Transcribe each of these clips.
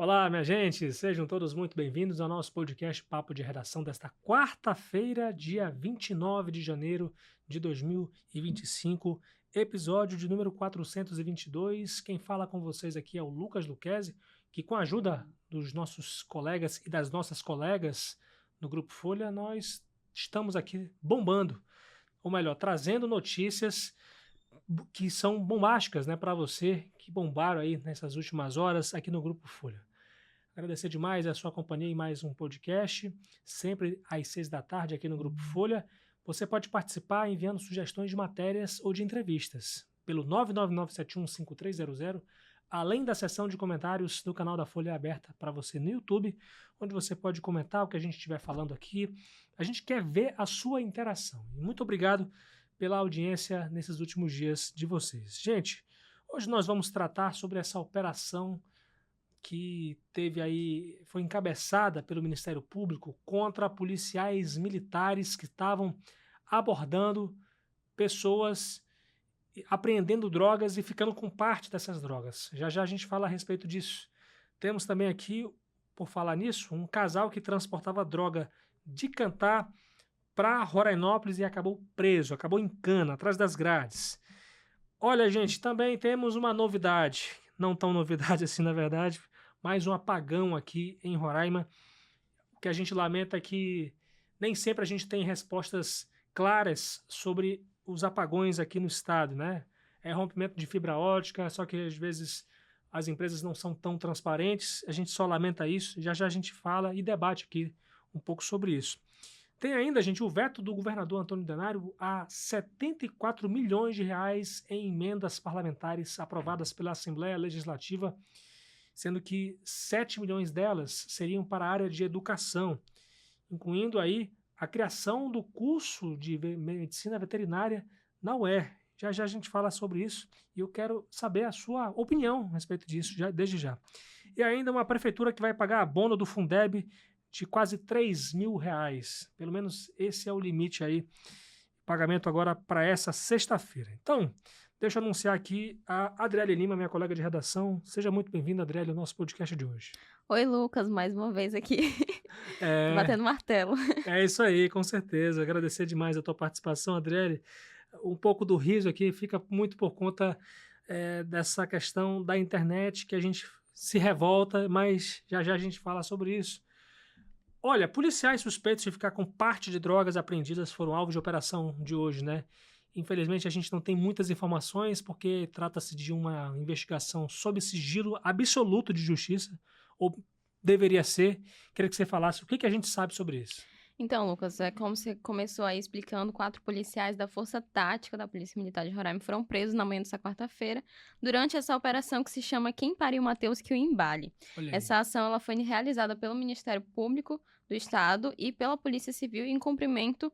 Olá, minha gente, sejam todos muito bem-vindos ao nosso podcast Papo de Redação desta quarta-feira, dia 29 de janeiro de 2025, episódio de número 422. Quem fala com vocês aqui é o Lucas Luquezzi, que com a ajuda dos nossos colegas e das nossas colegas no Grupo Folha, nós estamos aqui bombando, ou melhor, trazendo notícias que são bombásticas, né, para você que bombaram aí nessas últimas horas aqui no Grupo Folha. Agradecer demais a sua companhia em mais um podcast, sempre às 6 da tarde aqui no Grupo Folha. Você pode participar enviando sugestões de matérias ou de entrevistas pelo 999715300, além da seção de comentários do canal da Folha aberta para você no YouTube, onde você pode comentar o que a gente estiver falando aqui. A gente quer ver a sua interação. E muito obrigado pela audiência nesses últimos dias de vocês. Gente, hoje nós vamos tratar sobre essa operação que foi encabeçada pelo Ministério Público contra policiais militares que estavam abordando pessoas, apreendendo drogas e ficando com parte dessas drogas. Já já a gente fala a respeito disso. Temos também aqui, por falar nisso, um casal que transportava droga de Cantá para Rorainópolis e acabou preso, acabou em cana, atrás das grades. Olha, gente, também temos uma novidade, não tão novidade assim na verdade, mais um apagão aqui em Roraima. O que a gente lamenta é que nem sempre a gente tem respostas claras sobre os apagões aqui no estado, né? É rompimento de fibra ótica, só que às vezes as empresas não são tão transparentes, a gente só lamenta isso, já já a gente fala e debate aqui um pouco sobre isso. Tem ainda, gente, o veto do governador Antônio Denário a 74 milhões de reais em emendas parlamentares aprovadas pela Assembleia Legislativa, sendo que 7 milhões delas seriam para a área de educação, incluindo aí a criação do curso de medicina veterinária na UER. Já já a gente fala sobre isso e eu quero saber a sua opinião a respeito disso, desde já. E ainda uma prefeitura que vai pagar abono do Fundeb de quase 3 mil reais. Pelo menos esse é o limite aí, pagamento agora para essa sexta-feira. Então, deixa eu anunciar aqui a Adriele Lima, minha colega de redação. Seja muito bem-vinda, Adriele, ao nosso podcast de hoje. Oi, Lucas, mais uma vez aqui. Tô batendo martelo. É isso aí, com certeza. Agradecer demais a tua participação, Adriele. Um pouco do riso aqui fica muito por conta dessa questão da internet, que a gente se revolta, mas já já a gente fala sobre isso. Olha, policiais suspeitos de ficar com parte de drogas apreendidas foram alvo de operação de hoje, né? Infelizmente a gente não tem muitas informações porque trata-se de uma investigação sob sigilo absoluto de justiça, ou deveria ser. Queria que você falasse o que a gente sabe sobre isso. Então, Lucas, como você começou aí explicando, 4 policiais da Força Tática da Polícia Militar de Roraima foram presos na manhã dessa quarta-feira durante essa operação que se chama Quem Pariu Mateus que o Embale. Essa ação ela foi realizada pelo Ministério Público do Estado e pela Polícia Civil em cumprimento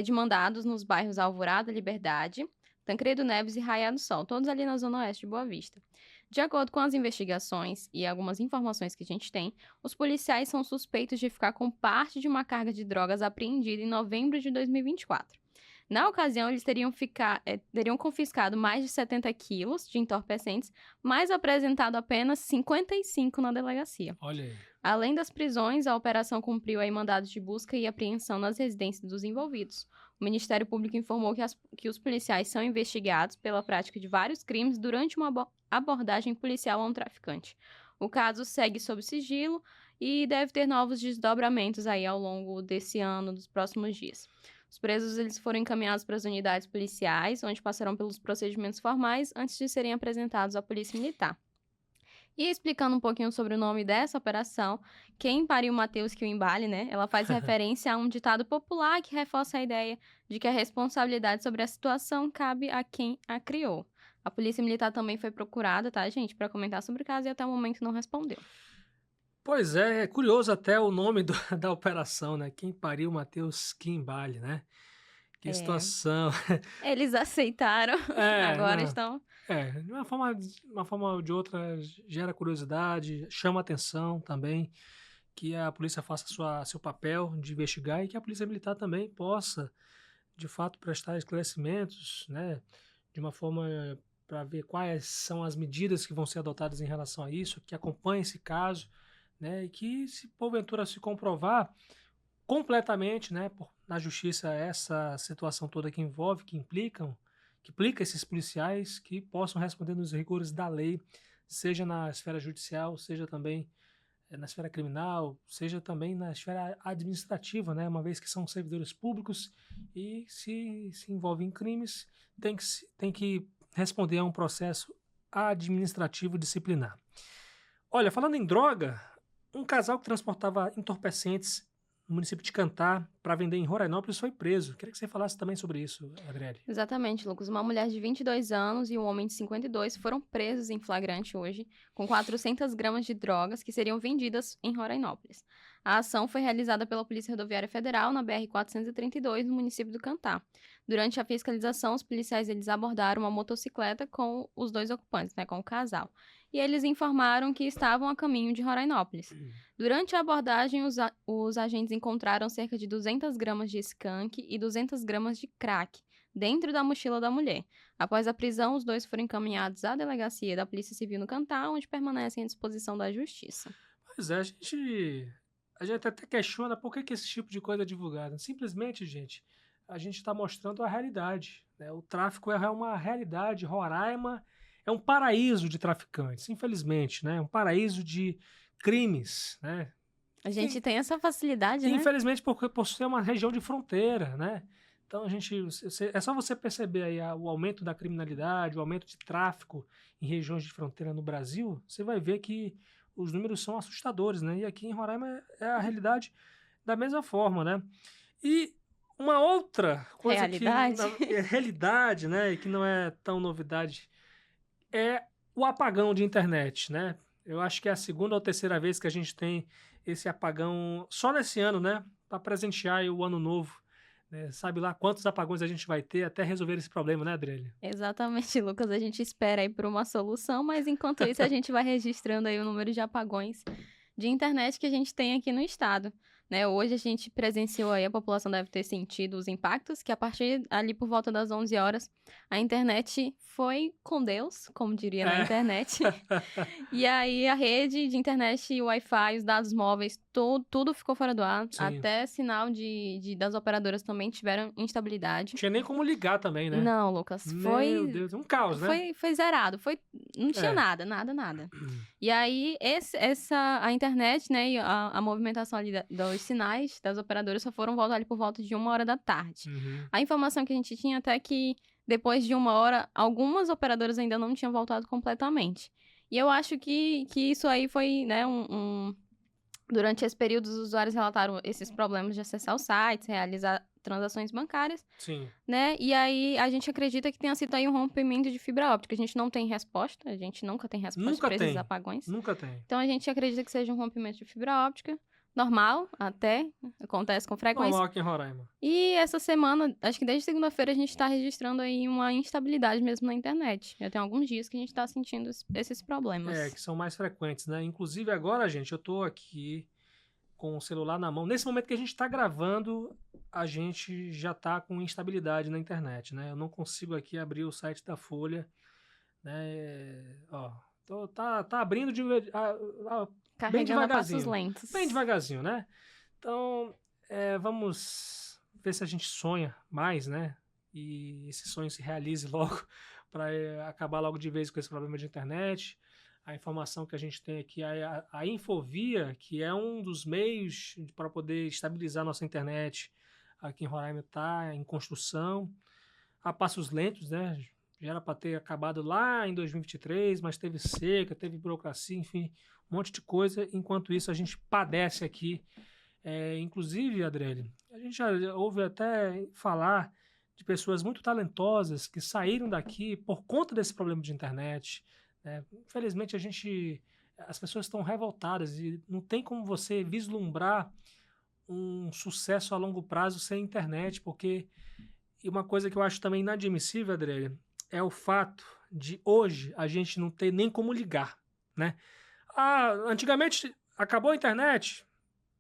de mandados nos bairros Alvorada, Liberdade, Tancredo Neves e Raiar do Sol, todos ali na zona oeste de Boa Vista. De acordo com as investigações e algumas informações que a gente tem, os policiais são suspeitos de ficar com parte de uma carga de drogas apreendida em novembro de 2024. Na ocasião, eles teriam confiscado mais de 70 quilos de entorpecentes, mas apresentado apenas 55 na delegacia. Olha aí. Além das prisões, a operação cumpriu aí mandados de busca e apreensão nas residências dos envolvidos. O Ministério Público informou que os policiais são investigados pela prática de vários crimes durante uma abordagem policial a um traficante. O caso segue sob sigilo e deve ter novos desdobramentos aí ao longo desse ano, dos próximos dias. Os presos eles foram encaminhados para as unidades policiais, onde passarão pelos procedimentos formais antes de serem apresentados à Polícia Militar. E explicando um pouquinho sobre o nome dessa operação, Quem Pariu Mateus que o Embale, né? Ela faz referência a um ditado popular que reforça a ideia de que a responsabilidade sobre a situação cabe a quem a criou. A Polícia Militar também foi procurada, tá, gente, para comentar sobre o caso e até o momento não respondeu. Pois é curioso até o nome da operação, né? Quem Pariu Mateus que Embale, né? Que situação. Eles aceitaram, agora estão... de uma forma ou de outra, gera curiosidade, chama atenção também que a polícia faça seu papel de investigar e que a polícia militar também possa, de fato, prestar esclarecimentos, né, de uma forma para ver quais são as medidas que vão ser adotadas em relação a isso, que acompanhe esse caso, né, e que, se porventura se comprovar completamente, né, na justiça essa situação toda que envolve, que implica esses policiais que possam responder nos rigores da lei, seja na esfera judicial, seja também na esfera criminal, seja também na esfera administrativa, né, uma vez que são servidores públicos e se envolvem em crimes, tem que responder a um processo administrativo disciplinar. Olha, falando em droga, um casal que transportava entorpecentes no município de Cantá para vender em Rorainópolis foi preso. Queria que você falasse também sobre isso, Adriele. Exatamente, Lucas. Uma mulher de 22 anos e um homem de 52 foram presos em flagrante hoje, com 400 gramas de drogas que seriam vendidas em Rorainópolis. A ação foi realizada pela Polícia Rodoviária Federal na BR-432, no município do Cantá. Durante a fiscalização, os policiais eles abordaram uma motocicleta com os dois ocupantes, né, com o casal. E eles informaram que estavam a caminho de Rorainópolis. Durante a abordagem, os agentes encontraram cerca de 200 gramas de skunk e 200 gramas de crack dentro da mochila da mulher. Após a prisão, os dois foram encaminhados à delegacia da Polícia Civil no Cantá, onde permanecem à disposição da Justiça. Pois é, a gente até questiona por que esse tipo de coisa é divulgado. Simplesmente, gente, a gente está mostrando a realidade, né? O tráfico é uma realidade. Roraima é um paraíso de traficantes, infelizmente, né? Um paraíso de crimes, né? A gente tem essa facilidade, né? Infelizmente, por ser uma região de fronteira, né? Então, é só você perceber aí o aumento da criminalidade, o aumento de tráfico em regiões de fronteira no Brasil, você vai ver que os números são assustadores, né? E aqui em Roraima é a realidade da mesma forma, né? E uma outra coisa realidade, né? E que não é tão novidade, é o apagão de internet, né? Eu acho que é a segunda ou terceira vez que a gente tem esse apagão só nesse ano, né? Para presentear aí o ano novo. Né? Sabe lá quantos apagões a gente vai ter até resolver esse problema, né, Adriele? Exatamente, Lucas. A gente espera aí por uma solução, mas enquanto isso a gente vai registrando aí o número de apagões de internet que a gente tem aqui no estado. Né? Hoje a gente presenciou aí, a população deve ter sentido os impactos, que a partir ali por volta das 11 horas, a internet foi com Deus, como diria na internet. E aí a rede de internet, o Wi-Fi, os dados móveis, tudo ficou fora do ar. Sim. Até sinal das operadoras também tiveram instabilidade. Não tinha nem como ligar também, né? Não, Lucas. Meu Deus, um caos, né? Foi zerado, não tinha nada. E aí a internet, né, e a movimentação ali dos sinais das operadoras só foram voltar ali por volta de 1h da tarde. Uhum. A informação que a gente tinha até que depois de 1h, algumas operadoras ainda não tinham voltado completamente. E eu acho que isso aí foi, né, durante esse período, os usuários relataram esses problemas de acessar os sites, realizar transações bancárias. Sim. Né? E aí a gente acredita que tenha sido aí um rompimento de fibra óptica. A gente não tem resposta, a gente nunca tem resposta para esses apagões. Nunca tem. Então a gente acredita que seja um rompimento de fibra óptica. Normal, até, acontece com frequência. Normal aqui em Roraima. E essa semana, acho que desde segunda-feira, a gente está registrando aí uma instabilidade mesmo na internet. Já tem alguns dias que a gente está sentindo esses problemas. Que são mais frequentes, né? Inclusive agora, gente, eu tô aqui com o celular na mão. Nesse momento que a gente está gravando, a gente já está com instabilidade na internet, né? Eu não consigo aqui abrir o site da Folha, né? Tá abrindo bem devagarzinho. Passos lentos. Bem devagarzinho, né? Então, vamos ver se a gente sonha mais, né? E esse sonho se realize logo para acabar logo de vez com esse problema de internet. A informação que a gente tem aqui, a Infovia, que é um dos meios para poder estabilizar a nossa internet aqui em Roraima, está em construção, a passos lentos, né? Já era para ter acabado lá em 2023, mas teve seca, teve burocracia, enfim, um monte de coisa. Enquanto isso, a gente padece aqui. Inclusive, Adriele, a gente já ouve até falar de pessoas muito talentosas que saíram daqui por conta desse problema de internet. Infelizmente, as pessoas estão revoltadas e não tem como você vislumbrar um sucesso a longo prazo sem internet, porque uma coisa que eu acho também inadmissível, Adriele, é o fato de hoje a gente não ter nem como ligar, né? Antigamente acabou a internet,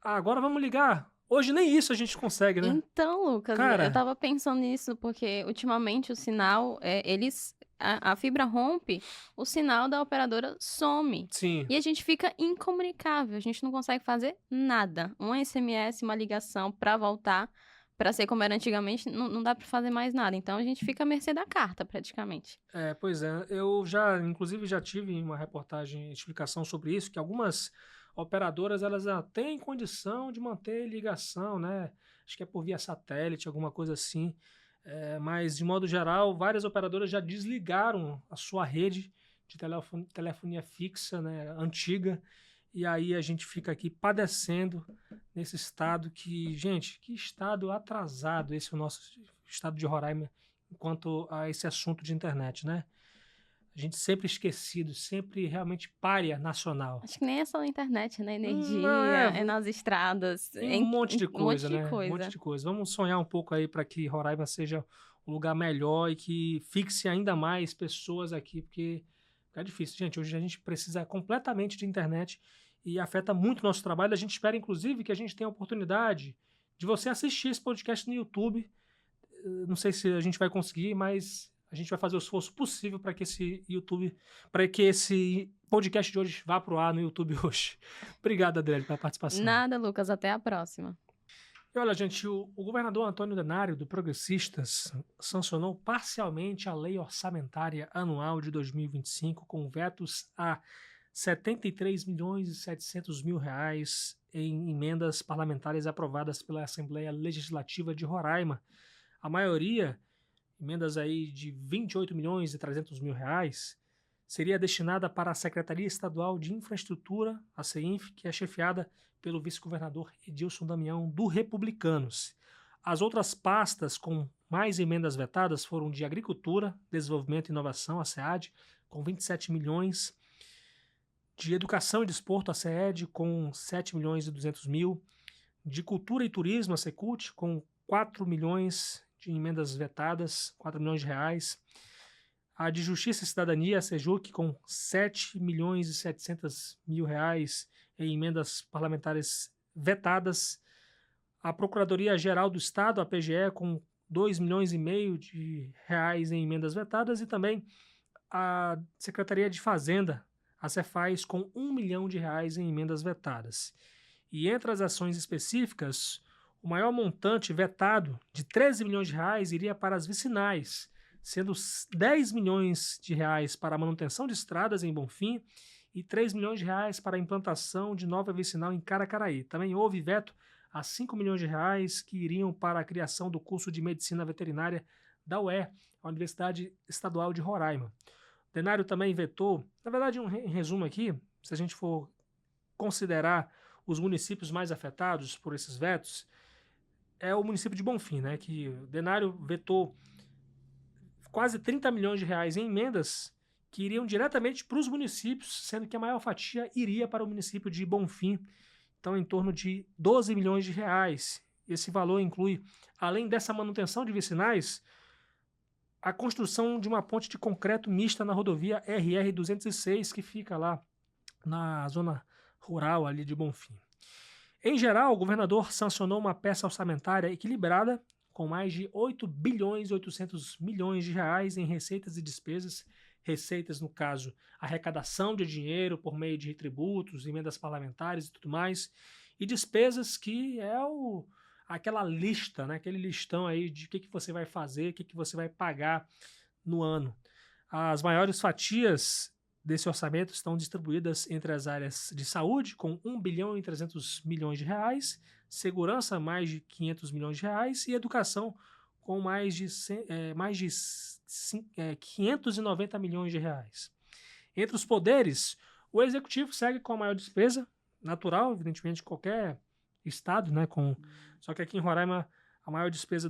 agora vamos ligar. Hoje nem isso a gente consegue, né? Então, Lucas, Cara, eu tava pensando nisso, porque ultimamente o sinal, eles a fibra rompe, o sinal da operadora some. Sim. E a gente fica incomunicável, a gente não consegue fazer nada. Um SMS, uma ligação para voltar, para ser como era antigamente, não dá para fazer mais nada. Então a gente fica à mercê da carta, praticamente. Pois é. Eu inclusive, já tive uma reportagem, explicação sobre isso, que algumas operadoras, elas têm condição de manter ligação, né? Acho que é por via satélite, alguma coisa assim. Mas, de modo geral, várias operadoras já desligaram a sua rede de telefonia fixa, né, antiga, e aí a gente fica aqui padecendo nesse estado que, gente, que estado atrasado esse é o nosso estado de Roraima quanto a esse assunto de internet, né? A gente sempre esquecido, sempre realmente pária nacional. Acho que nem é só na internet, né? Energia, Não, é nas estradas, tem um monte de coisa, um monte de né? Um coisa. monte de coisa. Vamos sonhar um pouco aí para que Roraima seja um lugar melhor e que fixe ainda mais pessoas aqui, porque é difícil. Gente, hoje a gente precisa completamente de internet e afeta muito o nosso trabalho. A gente espera, inclusive, que a gente tenha a oportunidade de você assistir esse podcast no YouTube. Não sei se a gente vai conseguir, mas a gente vai fazer o esforço possível para que esse podcast de hoje vá para o ar no YouTube hoje. Obrigado, Adriele, pela participação. Nada, Lucas, até a próxima. E olha, gente, o governador Antônio Denário, do Progressistas, sancionou parcialmente a Lei Orçamentária Anual de 2025, com vetos a R$ 73.700.000 em emendas parlamentares aprovadas pela Assembleia Legislativa de Roraima. A maioria, emendas aí de R$ 28.300.000, seria destinada para a Secretaria Estadual de Infraestrutura, a CEINF, que é chefiada pelo vice-governador Edilson Damião, do Republicanos. As outras pastas com mais emendas vetadas foram de Agricultura, Desenvolvimento e Inovação, a SEAD, com 27 milhões, de Educação e Desporto, a SEED, com 7.200.000, de Cultura e Turismo, a SECUT, com 4 milhões de emendas vetadas, 4 milhões de reais, a de Justiça e Cidadania, a SEJUC, com 7.700.000 reais em emendas parlamentares vetadas, a Procuradoria-Geral do Estado, a PGE, com 2,5 milhões de reais em emendas vetadas, e também a Secretaria de Fazenda, a Cefaz, com 1 milhão de reais em emendas vetadas. E entre as ações específicas, o maior montante vetado, de 13 milhões de reais, iria para as vicinais, sendo 10 milhões de reais para a manutenção de estradas em Bonfim e 3 milhões de reais para a implantação de nova vicinal em Caracaraí. Também houve veto a 5 milhões de reais que iriam para a criação do curso de Medicina Veterinária da UE, a Universidade Estadual de Roraima. O Denário também vetou, na verdade, em resumo aqui, se a gente for considerar os municípios mais afetados por esses vetos, é o município de Bonfim, né, que o Denário vetou quase 30 milhões de reais em emendas que iriam diretamente para os municípios, sendo que a maior fatia iria para o município de Bonfim, então em torno de 12 milhões de reais. Esse valor inclui, além dessa manutenção de vicinais, a construção de uma ponte de concreto mista na rodovia RR-206, que fica lá na zona rural ali de Bonfim. Em geral, o governador sancionou uma peça orçamentária equilibrada, com mais de 8 bilhões e 800 milhões de reais em receitas e despesas. Receitas, no caso, arrecadação de dinheiro por meio de tributos, emendas parlamentares e tudo mais. E despesas que é aquela lista, né? Aquele listão aí de o que você vai fazer, o que você vai pagar no ano. As maiores fatias desse orçamento estão distribuídas entre as áreas de saúde, com 1 bilhão e 300 milhões de reais, segurança, mais de 500 milhões de reais, e educação, com mais de 590 milhões de reais. Entre os poderes, o executivo segue com a maior despesa, natural, evidentemente, de qualquer estado, né? Só que aqui em Roraima, a maior despesa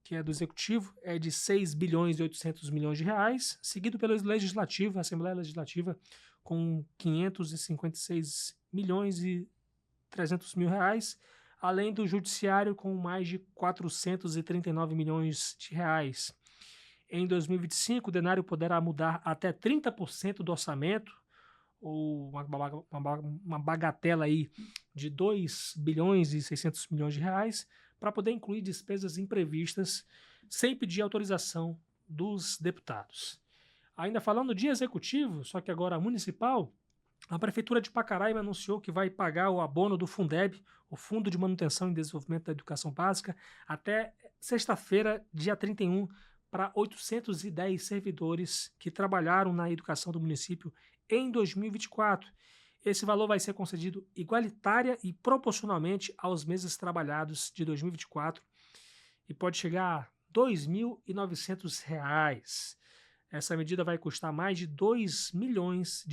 que é do executivo é de 6 bilhões e 800 milhões de reais, seguido pelo legislativo, a Assembleia Legislativa, com 556 milhões e 300 mil reais, além do judiciário com mais de 439 milhões de reais. Em 2025, o Denário poderá mudar até 30% do orçamento, ou uma bagatela aí de 2 bilhões e 600 milhões de reais, para poder incluir despesas imprevistas sem pedir autorização dos deputados. Ainda falando de executivo, só que agora municipal, a Prefeitura de Pacaraima anunciou que vai pagar o abono do Fundeb, o Fundo de Manutenção e Desenvolvimento da Educação Básica, até sexta-feira, dia 31, para 810 servidores que trabalharam na educação do município em 2024. Esse valor vai ser concedido igualitária e proporcionalmente aos meses trabalhados de 2024 e pode chegar a R$ 2.900. Essa medida vai custar mais de R$ 2 milhões,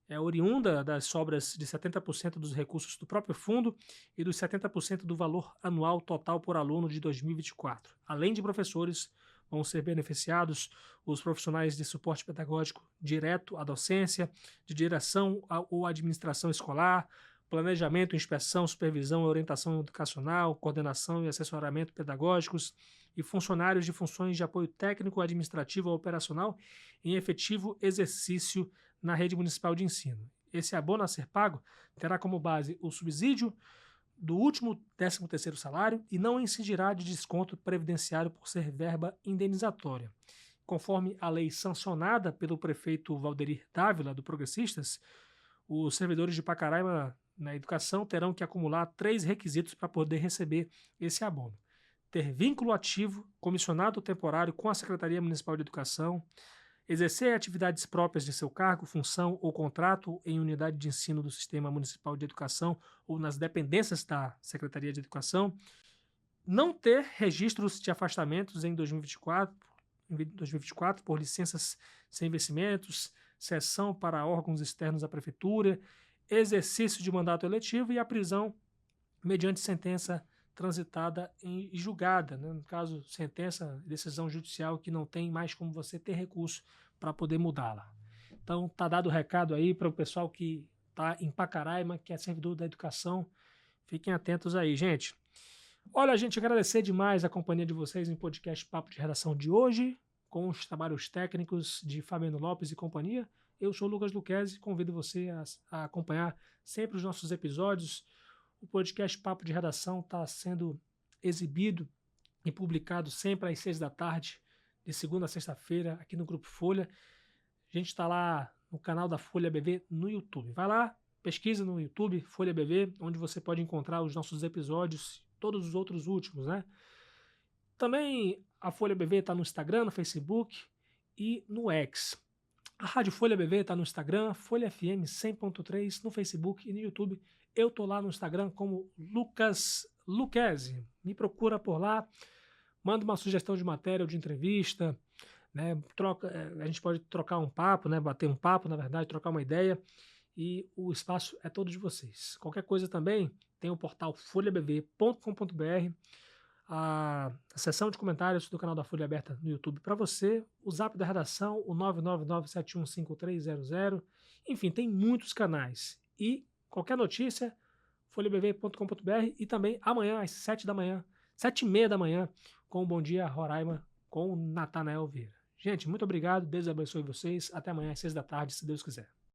é oriunda das sobras de 70% dos recursos do próprio fundo e dos 70% do valor anual total por aluno de 2024. Além de professores, vão ser beneficiados os profissionais de suporte pedagógico direto à docência, de direção ou administração escolar, planejamento, inspeção, supervisão e orientação educacional, coordenação e assessoramento pedagógicos e funcionários de funções de apoio técnico, administrativo ou operacional em efetivo exercício na rede municipal de ensino. Esse abono a ser pago terá como base o subsídio do último 13º salário e não incidirá de desconto previdenciário por ser verba indenizatória. Conforme a lei sancionada pelo prefeito Valderir Dávila, do Progressistas, os servidores de Pacaraima na educação terão que acumular 3 requisitos para poder receber esse abono: ter vínculo ativo, comissionado temporário com a Secretaria Municipal de Educação, exercer atividades próprias de seu cargo, função ou contrato em unidade de ensino do Sistema Municipal de Educação ou nas dependências da Secretaria de Educação, não ter registros de afastamentos em 2024 por licenças sem vencimentos, cessão para órgãos externos à Prefeitura, exercício de mandato eletivo e a prisão mediante sentença transitada e julgada, né? No caso, sentença, decisão judicial que não tem mais como você ter recurso para poder mudá-la. Então, tá dado o recado aí para o pessoal que está em Pacaraima, que é servidor da educação. Fiquem atentos aí, gente. Olha, gente, agradecer demais a companhia de vocês em podcast Papo de Redação de hoje, com os trabalhos técnicos de Fabiano Lopes e companhia. Eu sou o Lucas Luquezzi, convido você a acompanhar sempre os nossos episódios. O podcast Papo de Redação está sendo exibido e publicado sempre às 6 da tarde, de segunda a sexta-feira, aqui no Grupo Folha. A gente está lá no canal da Folha BV no YouTube. Vai lá, pesquisa no YouTube, Folha BV, onde você pode encontrar os nossos episódios, todos os outros últimos, né? Também a Folha BV está no Instagram, no Facebook e no X. A Rádio Folha BV está no Instagram, Folha FM 100.3, no Facebook e no YouTube. Eu tô lá no Instagram como Lucas Luquezzi. Me procura por lá, manda uma sugestão de matéria ou de entrevista, né? A gente pode trocar um papo, né? Bater um papo, na verdade, trocar uma ideia. E o espaço é todo de vocês. Qualquer coisa também, tem o portal folhabv.com.br, a seção de comentários do canal da Folha aberta no YouTube para você, o zap da redação, o 999715300. Enfim, tem muitos canais. E qualquer notícia, folhabv.com.br e também amanhã às 7h30 da manhã, com o Bom Dia Roraima, com o Natanael Vieira. Gente, muito obrigado, Deus abençoe vocês. Até amanhã às 6 da tarde, se Deus quiser.